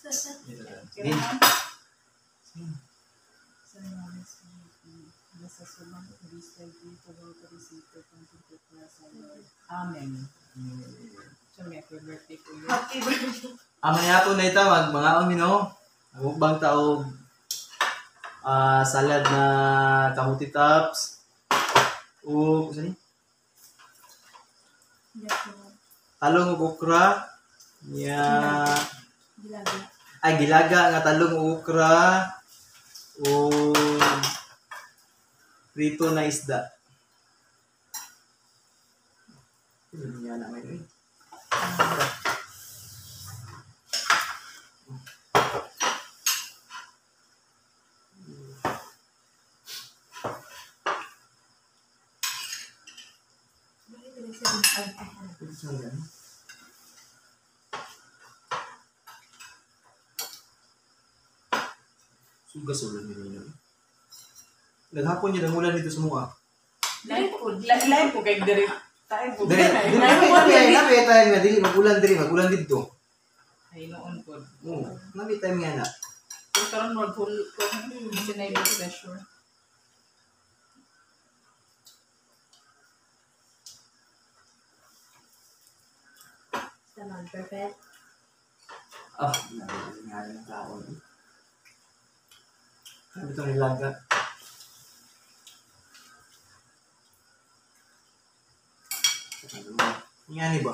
Din. Amen. Birthday po yun. Happy birthday. Amay hapon na ito, mga omino. Mukbang taog salad na kamuti tops. O, kusa ni? Talong ug okra. Gilaga nga talong ug okra. O prito na isda. Yan na may. Sugas-ulan nila. Naghapon niya ng ulan dito sa mukha. Lain po kay diri. Tayo po. Nabi tayo nga dili magulan dito. Ay noon po. Oo, nabi tayo nga na. Pero karon mag-full ko sinay ko pressure. Naman, perfect. Nabi nga ng taon. Sabi ito nilaga. Nga ni ba?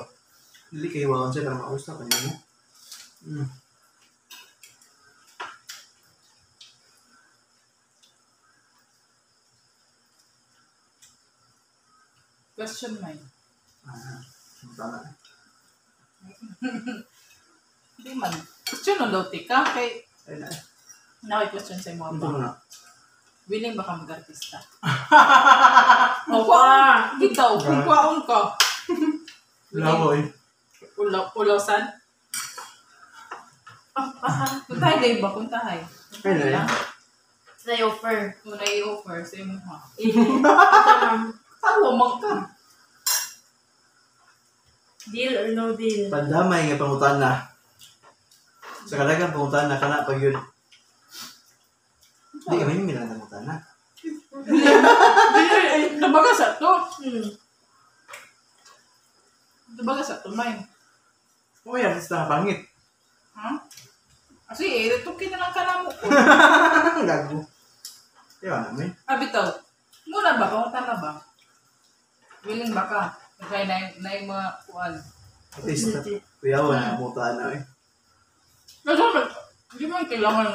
Dili kayo wawan siya para mausta ka niyo. Question mine. Tama. Hindi man. Question no daw tika kay Ay na. naway question sa mga Ito ba. na. Willing ba ka mag-artista? Opa! Ikaw, kung kwaon ka. Laboy. Ulasan? Kuntahay day ba? Kuntahay. Ay na. Sa offer. Muna i-offer sa imo ha. Ito ma'am. Tawa man ka. Deal or no deal? Pandamay nga pangutan na. Sa kalagang pangutan na kana pag yun. Hindi kami yung minang pangutan na. Nabaga sa to. Hmm. Nabaga sa to, mine. O yan, basta pangit. Ha? Kasi tukin na lang ka na mo ko. Gago. Yawan namin. Bitaw. Muna ba? Pangutan na ba? Willing ba ka? Kaya na yung mga kuwan. Artista. Kuyawan na pangutan na eh. Kasi hindi mo kailangan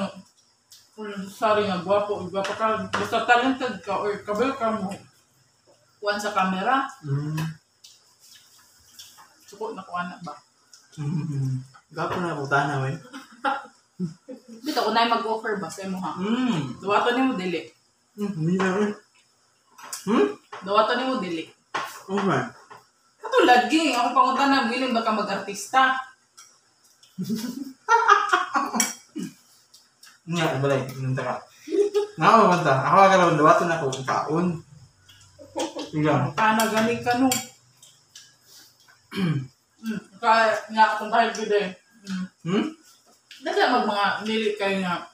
kung sorry nga, gwapo ka. Basta talented ka or kabel ka mo. Kuwan sa camera. Suko na kuwan na ba? Gapo na pangutan na eh. Dito, kung na mag-offer ba sa mo ha? Dawato ni mo dili. Hindi na eh. Dawato ni mo dili. Okay. Kato lagi, ako pangunta na, willing ba ka mag-artista? Nga, balay. Nanta ka. Nakakabanta. Ako ka naman dawato na ako kung taon. Tingnan. Kana galing ka no. Kaya nga, kung tayo gud eh. Dali mag mga nili kayo nga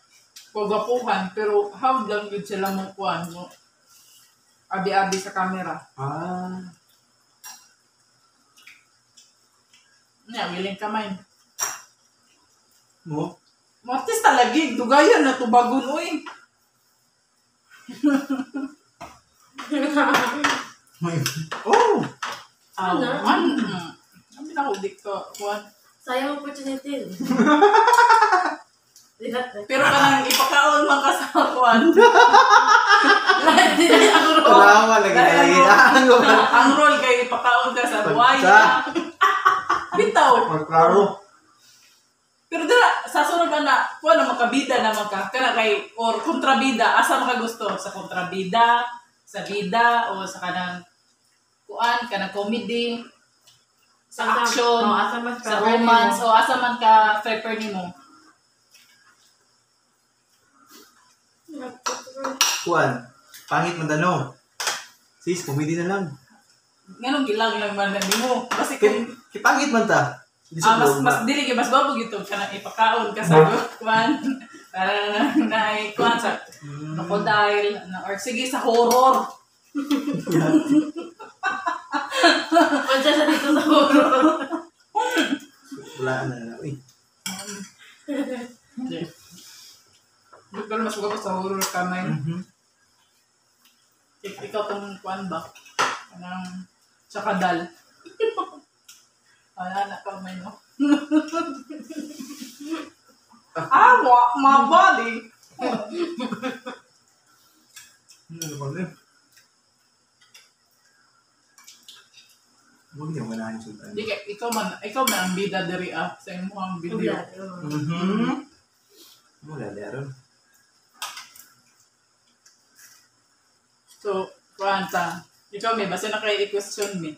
pagapuhan, pero how lang yun sila mong kuhan mo? Abi-abi sa camera. Nga, willing ka man. Mo? Artista lagi, dugayan na tubagon, uy. Oh! Ano na ko dito, kuhan. Sayang opportunity. Pero kanang ipakaon man ka sa kuhan. Tarawa lagi tayo. Ang role kay ipakaon ka sa buwaya. Bitaw. Magklaro. Pero dala, sa sunod na, kuha na makabida naman ka, kana kay, or kontrabida, asa maka gusto? Sa kontrabida, sa bida, o sa kanang, kuan, kanang comedy, sa action, sa romance, o asa man ka prepare ni mo? Kuan, pangit man tanong. Sis, comedy na lang. Ganun gilang lang man ni mo. Kasi kung, Kipangit man ta. mas dili kay mas babo gito kanang ipakaon ka sa kuan para na kuan sa crocodile or sige sa horror. Pansa sa dito sa horror. Wala na. Uy. Pero mas babo sa horror kamay. Ikaw tong kuan ba? Kanang sa kadal. Wala na kamay no. My body. Ano ba rin? Huwag niyo manahan sultan. Di kay ikaw man ang bida diri sa imong video. Mula daron. So, kuan ta. Ikaw may basta na kay i-question me.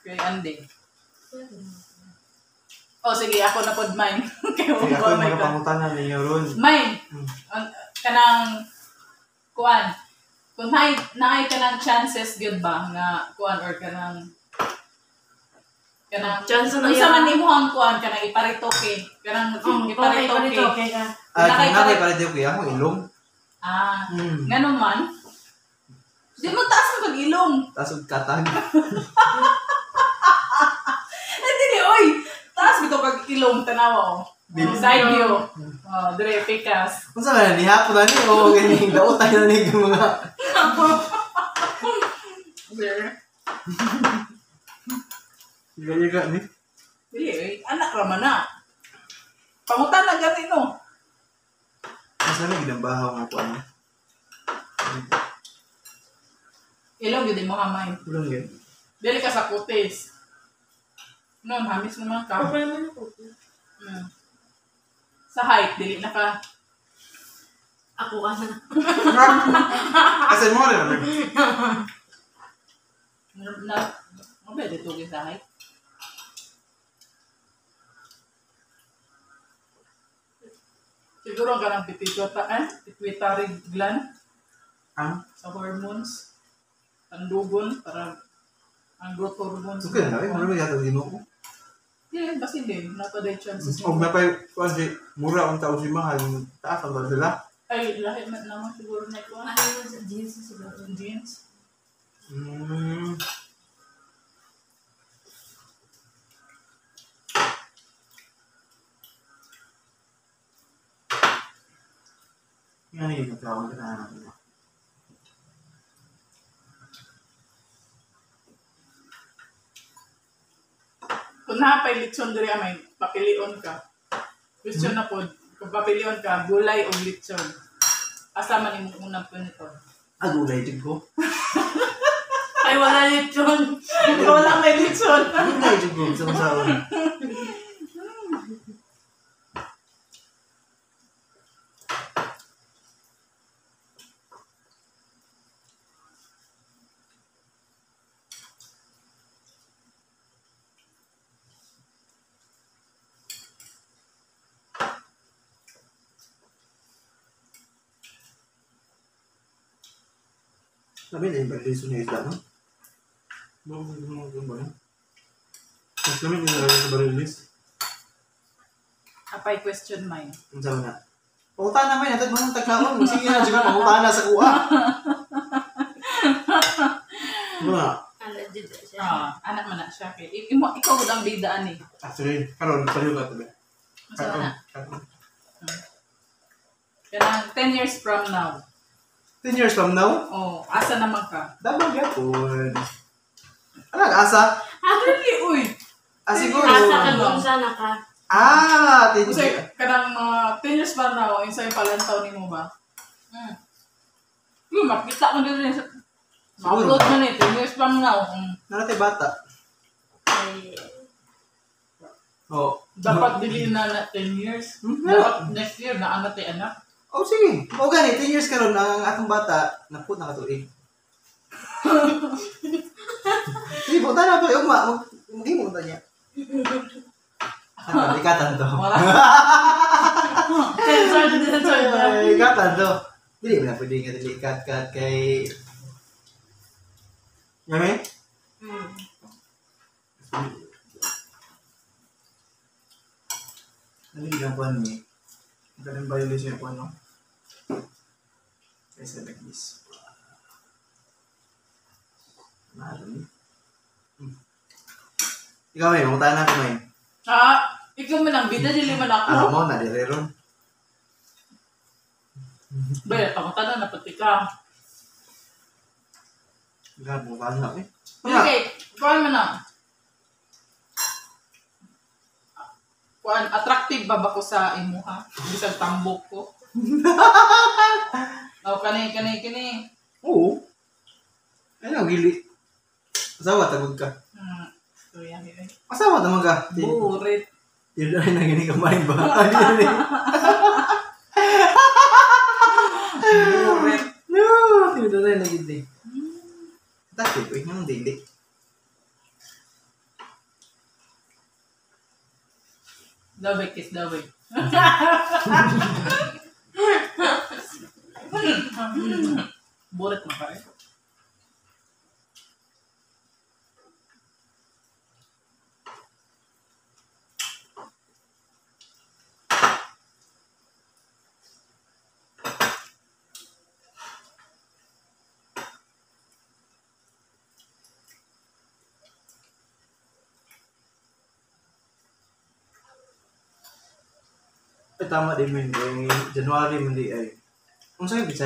Kay Andy. Oh, sige, ako na pod mine. Kaya Kaya ako yung magpangutanan ninyo ron. Mine. Kanang kuan. Kung naay kanang chances gyud ba nga kuan or kanang Chance na unsa man yan. imong kuan kanang iparitoke. Kanang iparitoke. Okay ka. Kung nakay pala diyo kaya ako ilong. Ganun man. Di mo taas ang pag-ilong. Tasod katag. Hindi, oy! Taas bito pag-ilong, tanawa o. Side view. Dire, pikas. Kung saan na nihapon na niyo, o ganyan, daot tayo na niyo mga... Dire. Iga-iga ni. Dili, anak raman na. Pangutan na gani no. Mas namin ginambahaw nga po ano. Ilong yun mo hamay. Ulong yun. Dili ka sa kutis. No, hamis naman ka. Okay naman ako. Sa height, dili na ka. Ako ka na. Kasi mo rin namin. Pwede tugin sa height. Siguro ka ng pituitary gland sa hormones. Tandugon para ang growth hormones. Okay na namin, marami yata din ako. Yeah, basta hindi. Napaday chances. Huwag na pa kasi mura ang tao si mahal. Taas ang ba sila? Ay, lahat na naman siguro na ito. Ano yun sa jeans siguro? Jeans. Yan yung magkawag na natin. Kung napay litson diri may papilion ka. Question na po, kung papilion ka, gulay o litson. Asa man imong unang po nito? Gulay din ko. Ay, wala yun. Wala may litson. Gulay din ko sa masawa. Sabi na yung baliso niya isla, no? Mga ba na? Mas namin yung nalagay sa barilis. Apay question mine. Ang sabi na, pangutan naman, natag mga taglaon. Sige na, sige, pangutan na sa kuha. Ano na? Legit siya. Anak man na siya. Ikaw ko ang bidaan eh. Actually, karon paliw ka ito ba? Masa na? Kaya 10 years from now. 10 years from now, Oh, asa naman ka? dabang yapon. Ano, asa? Really, uy! Siguro. Asa ka kung sana ka. 10 Kasi years. kanang 10 years from now, isa yung palantaw ni mo ba? Yung makita mo din sa... Ma-upload mo na 10 years from now. Nanatay bata. Ay, Oo. Dapat dili na 10 years. Dapat next year na anak ay anak. Oh, sige. O gani, 10 years karon ang atong bata, naput na katuig. Sige, punta na ito. Ugma, hindi mo punta niya. Ano, ikatan to. Wala. sensor na. Ikatan to. Hindi mo na pwede nga dali ikat-kat kay... Yami? Ano yung ginagawa niya? Ito rin violation ko, no? Kaysa like this. Malam. Ikaw may, mamutaan na ako may. Ikaw man ang bida, dili man ako. Alam mo, nadireron. Baya, pangutan na pati ka. Gabo, wala eh. Okay, kuhaan mo na. Kuhaan, attractive ba ba ko sa imo ha? Bisag tambok ko. Kani. Oo. Ano, gili. Asawa, tagod ka. So yan yun. Asawa, tamang ka. Burit. Yun na rin na gini kamain ba? Ano yun eh? Burit. No, tinudo na rin na gini. Takip, eh, yung dili. Daway, kiss daway. Burit mo pa eh. Ay, tama din mo yun. January mo di ay. Kung saan yung pizza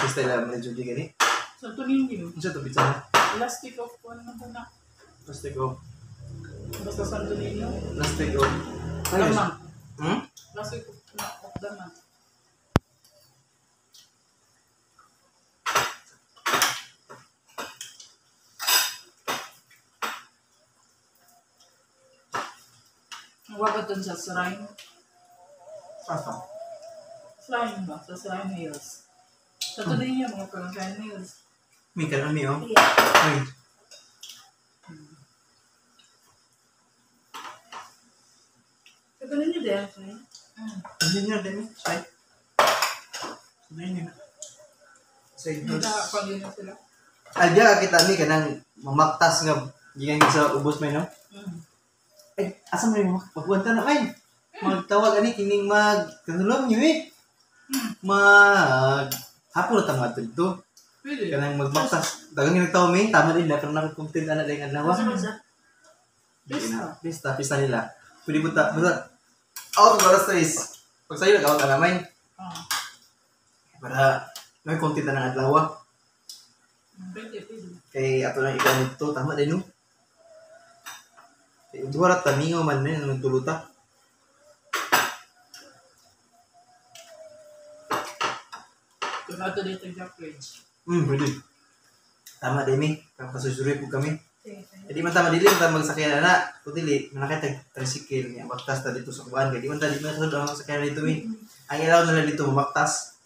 Pista lang medyo di gani. So, tunin yun. Kung saan ito pizza? Last week of kuhan na po na. Plastic o. Basta Santo Niño. Plastic o. The month. Hmm? Last week of the month. Wabad dun sa Shrine. Sasa. Shrine ba? Sa Shrine Hills. Sa Santo Niño, mga parang Shrine Hills. May kanami o. Yeah. Ay. Ito ninyo din, Shrine. Ano yun din eh? Say. Ano yun? Say. Hindi ako yun na sila. Alja kita ni kanang mamaktas nga gingan sa ubos may no. Ay, asa mo yung magbuwanta na ay. Magtawag ani kining magkatulong niyo eh. Hapon na tama dito. Pwede. Kanang magmaktas. Dagang nagtaw may tama din na pero nakakontent ana lang adlaw. Pista. Pista nila. Pwede buta out of the stress. Pag sa'yo nag-out ka naman. Para may content na ng adlaw. Pwede. Kay ato lang ikaw nito, tama din no? Kay duwarat tamingo man na yung nagtuluta. Tumato dito yung bridge. Pwede. Tama din mi. Kapasusurit po kami. Jadi man tama dili, man tama magsakyan na. Kung dili, manakay tricycle niya. Maktas ta dito sa kuhaan. Kaya di man tali man sa magsakyan dito mi. Ang ilaw nila dito, maktas.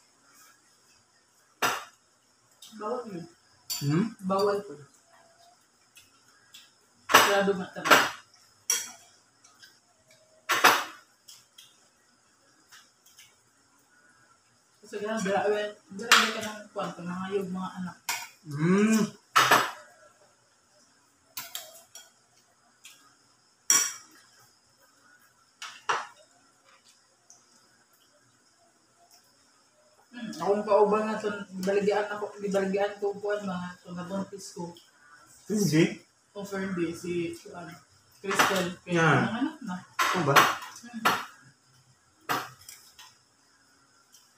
Bawal mo. Hmm? Bawal po. Grado matama. Kasi gano'n, dala ka ng kwento, mga yung mga anak. Akong kauban na ito, gibalagyan ko po mga ito nabuntis ko. Hindi. Confirmed din si Crystal. Kaya Yeah. ang anak na. Ano ba?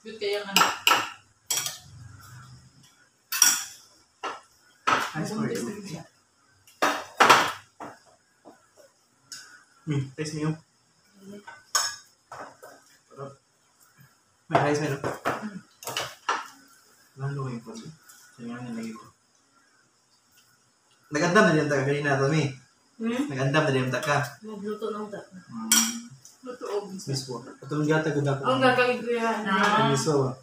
Yun kaya ang anak. Nice for Nabuntis you. din siya. Taste niyo. May rice meron. Lalo yung po. Kaya nga nilagay ko. Nag-andam na diyan ta kanina to mi. Nag-andam na diyan ta ka. Magluto ng utak. Totoo. Miss po. Patulong yata gud ako. Ang gagawin ko yan. Miss po.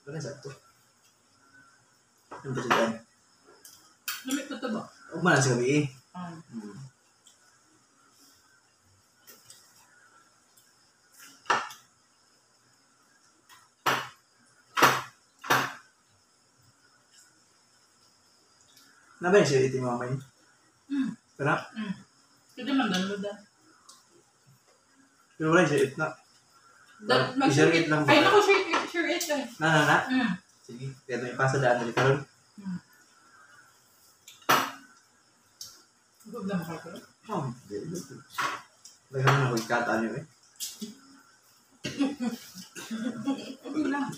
Ano sa to? Ano ba diyan? Lamit ko ito ba? Ug man sa gabi eh. Nabay siya iti mamay. Sarap. Pwede man download na. Pero wala, share it na. Mag-share I-share it lang ba? Ay, naku, share it lang. Na. Mm. Sige, kaya may pasa daan dali karon. Huwag na makakaroon. Lagyan mo na ko ikata niyo eh. Okay lang.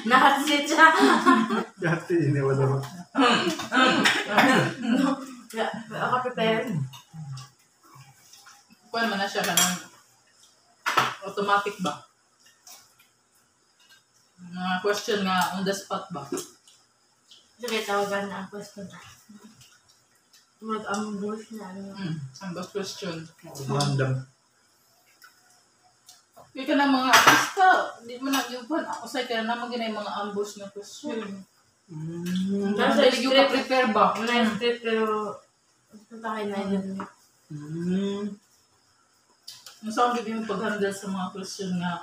Nakasit siya. Dati, hindi wala mo. Ako prepare. Kuhan mo na siya ka ng automatic ba? Mga question nga on the spot ba? Sige, tawagan na ang question. Mag-ambush na. Ang best question. Random. Kaya ka na mga artista, hindi mo na yung kuhan. Ako sa'yo ka na naman ginay mga ambush na question. Nasa Dahil yung script. ka-prepare ba? Wala yung script pero punta kayo na yun. Masama din yung pag-handle sa mga question nga.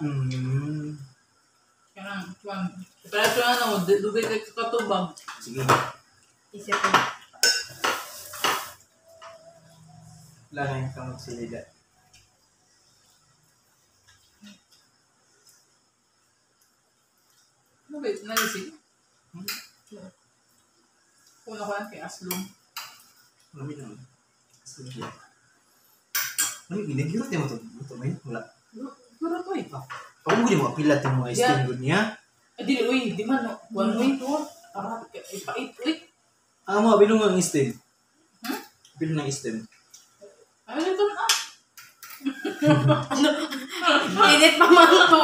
Kaya nang, kuhan. Pero ito na dugay kay kakatubag. Sige. Isip ko. Wala na yung kamag silida. Ano ba? Nalisig? Una ko lang kay Aslong. Marami naman. Silida. Ano yung ginagirot niya mo ito? Ito ba yun? Wala. Pero ito eh. Ako mo yung mga pilat yung mga stem good niya. Eh, di, uy, di man, no? One way to. Para, ipait, uy. Ang mga bilong ng stem. Bilong ng stem. Ano ito na? Init pa man to.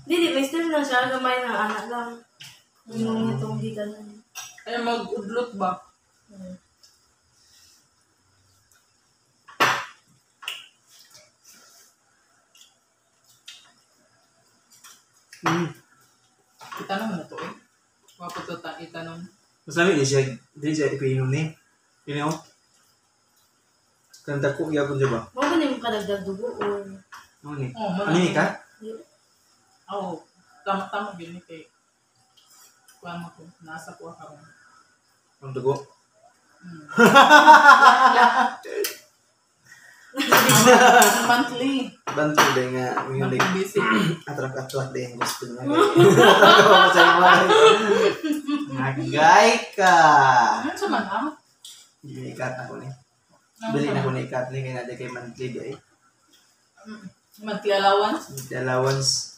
Hindi, may still na siya. Gamay ng anak lang. Yung itong di ka na. Ay, mag-udlot ba? Itanong mo na to eh. Wapot to itanong. Mas namin di siya ipinom ni. You know? Kanda ko iya ko diba? Huwag mo na yung kadagdag dugo o... Ano ni? Oh, Ano ni ka? Oo. Tama-tama yun eh. Kay kuha mo ko. Nasa kuha ka rin. Ang dugo. Monthly. Bantu din nga. Yung Monthly visit. atrak-atrak din yung gusto niya. Atrak ako sa iyo. Nagay ka! Ano sa man ah? Hindi ikat ako ni. Bili na ko na ikat ni. Kaya natin kay monthly di ay. Monthly allowance? Monthly allowance.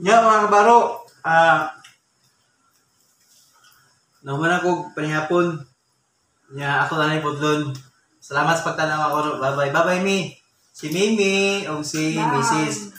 Ya mga kabaro, naman ako panihapon. Ya ako na podlon. Salamat sa pagtanaw ako. Bye bye. Bye bye mi. Si Mimi o si Mrs.